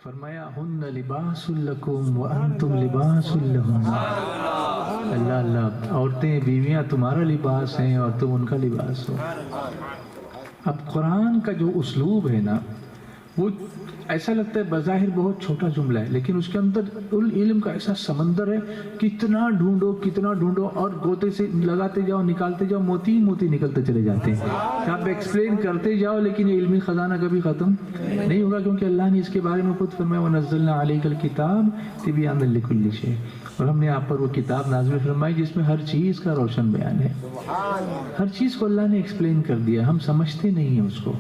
فرمایا ہن لباس لکم وانتم لباس لہن۔ اللہ اللہ، عورتیں بیویاں تمہارا لباس ہیں اور تم ان کا لباس ہو۔ اب قرآن کا جو اسلوب ہے نا، وہ ایسا لگتا ہے بظاہر بہت چھوٹا جملہ ہے، لیکن اس کے اندر علم کا ایسا سمندر ہے، کتنا ڈھونڈو اور گوتے سے لگاتے جاؤ، نکالتے جاؤ، موتی موتی نکلتے چلے جاتے ہیں۔ آپ ایکسپلین کرتے جاؤ لیکن یہ علمی خزانہ کبھی ختم نہیں ہوگا، کیونکہ اللہ نے اس کے بارے میں خود فرمایا وَنَزَّلْنَا عَلَيْكَ الْكِتَابَ تِبْيَانًا لِكُلِّ شَيْءٍ، اور ہم نے آپ پر وہ کتاب نازل فرمائی جس میں ہر چیز کا روشن بیان ہے۔ ہر چیز کو اللہ نے ایکسپلین کر دیا، ہم سمجھتے نہیں ہیں اس کو،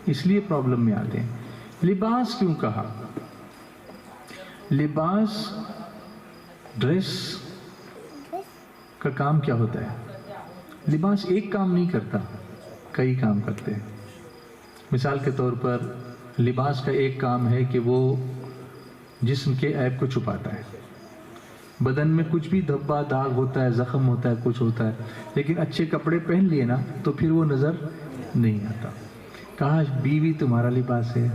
اس لیے پرابلم میں آتے ہیں۔ لباس کیوں کہا؟ لباس، ڈریس کا کام کیا ہوتا ہے؟ لباس ایک کام نہیں کرتا، کئی کام کرتے ہیں۔ مثال کے طور پر لباس کا ایک کام ہے کہ وہ جسم کے عیب کو چھپاتا ہے۔ بدن میں کچھ بھی دھبا داغ ہوتا ہے، زخم ہوتا ہے، کچھ ہوتا ہے، لیکن اچھے کپڑے پہن لیے نا تو پھر وہ نظر نہیں آتا۔ کاش بیوی تمہارا لباس ہے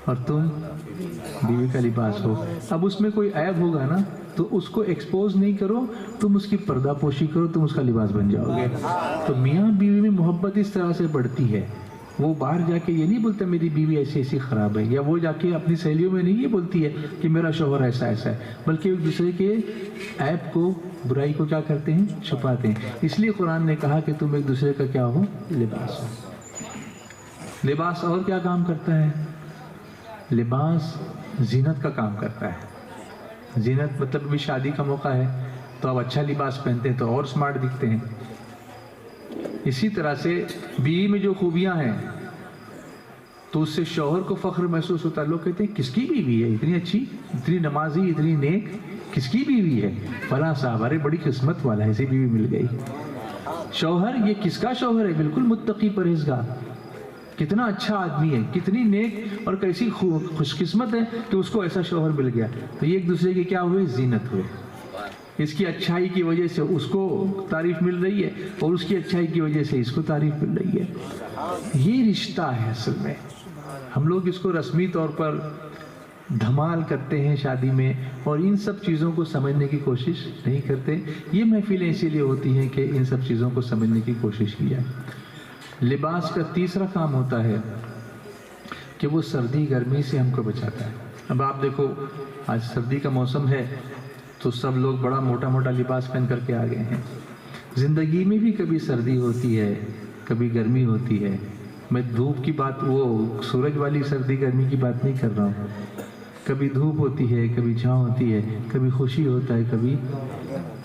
اور تم بیوی کا لباس ہو۔ اب اس میں کوئی عیب ہوگا نا تو اس کو ایکسپوز نہیں کرو، تم اس کی پردہ پوشی کرو، تم اس کا لباس بن جاؤ گے۔ تو میاں بیوی میں محبت اس طرح سے بڑھتی ہے، وہ باہر جا کے یہ نہیں بولتا میری بیوی ایسی ایسی خراب ہے، یا وہ جا کے اپنی سہیلیوں میں نہیں یہ بولتی ہے کہ میرا شوہر ایسا ایسا ہے، بلکہ ایک دوسرے کے عیب کو، برائی کو کیا کرتے ہیں؟ چھپاتے ہیں۔ اس لیے قرآن نے کہا کہ تم ایک دوسرے کا کیا ہو؟ لباس ہو۔ لباس اور کیا کام کرتا ہے؟ لباس زینت کا کام کرتا ہے۔ زینت مطلب بھی شادی کا موقع ہے تو اب اچھا لباس پہنتے ہیں تو اور سمارٹ دکھتے ہیں۔ اسی طرح سے بیوی میں جو خوبیاں ہیں تو اس سے شوہر کو فخر محسوس ہوتا ہے۔ لوگ کہتے ہیں کس کی بیوی ہے اتنی اچھی، اتنی نمازی، اتنی نیک، کس کی بیوی ہے؟ فلاں صاحب، ارے بڑی قسمت والا ہے، ایسی بیوی مل گئی۔ شوہر، یہ کس کا شوہر ہے؟ بالکل متقی پرہیزگار، کتنا اچھا آدمی ہے، کتنی نیک اور کیسی خوش قسمت ہے کہ اس کو ایسا شوہر مل گیا۔ تو یہ ایک دوسرے کے کیا ہوئے؟ زینت ہوئے۔ اس کی اچھائی کی وجہ سے اس کو تعریف مل رہی ہے اور اس کی اچھائی کی وجہ سے اس کو تعریف مل رہی ہے۔ یہ رشتہ ہے اصل میں۔ ہم لوگ اس کو رسمی طور پر دھمال کرتے ہیں شادی میں اور ان سب چیزوں کو سمجھنے کی کوشش نہیں کرتے۔ یہ محفلیں اسی لیے ہوتی ہیں کہ ان سب چیزوں کو سمجھنے کی کوشش کی جائے۔ لباس کا تیسرا کام ہوتا ہے کہ وہ سردی گرمی سے ہم کو بچاتا ہے۔ اب آپ دیکھو آج سردی کا موسم ہے تو سب لوگ بڑا موٹا موٹا لباس پہن کر کے آ گئے ہیں۔ زندگی میں بھی کبھی سردی ہوتی ہے، کبھی گرمی ہوتی ہے۔ میں دھوپ کی بات، وہ سورج والی سردی گرمی کی بات نہیں کر رہا ہوں۔ کبھی دھوپ ہوتی ہے، کبھی چھاؤں ہوتی ہے، کبھی خوشی ہوتا ہے،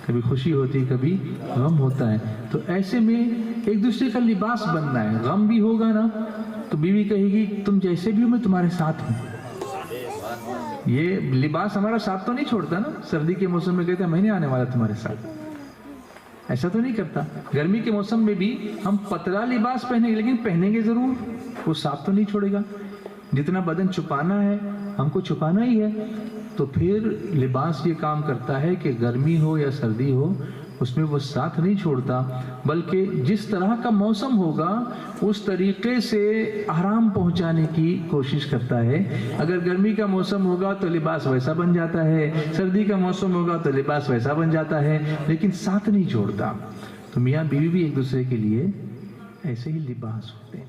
کبھی خوشی ہوتی ہے، کبھی غم ہوتا ہے۔ تو ایسے میں ایک دوسرے کا لباس بننا ہے۔ غم بھی ہوگا نا تو بیوی کہے گی تم جیسے بھی ہو میں تمہارے ساتھ ہوں۔ یہ لباس ہمارا ساتھ تو نہیں چھوڑتا نا، سردی کے موسم میں کہتا ہے میں نہیں آنے والا تمہارے ساتھ، ایسا تو نہیں کرتا۔ گرمی کے موسم میں بھی ہم پتلا لباس پہنیں گے لیکن پہنیں گے ضرور، وہ ساتھ تو نہیں چھوڑے گا۔ جتنا بدن چھپانا ہے ہم کو چھپانا ہی ہے۔ تو پھر لباس یہ کام کرتا ہے کہ گرمی ہو یا سردی ہو اس میں وہ ساتھ نہیں چھوڑتا، بلکہ جس طرح کا موسم ہوگا اس طریقے سے آرام پہنچانے کی کوشش کرتا ہے۔ اگر گرمی کا موسم ہوگا تو لباس ویسا بن جاتا ہے، سردی کا موسم ہوگا تو لباس ویسا بن جاتا ہے، لیکن ساتھ نہیں چھوڑتا۔ تو میاں بیوی بھی ایک دوسرے کے لیے ایسے ہی لباس ہوتے ہیں۔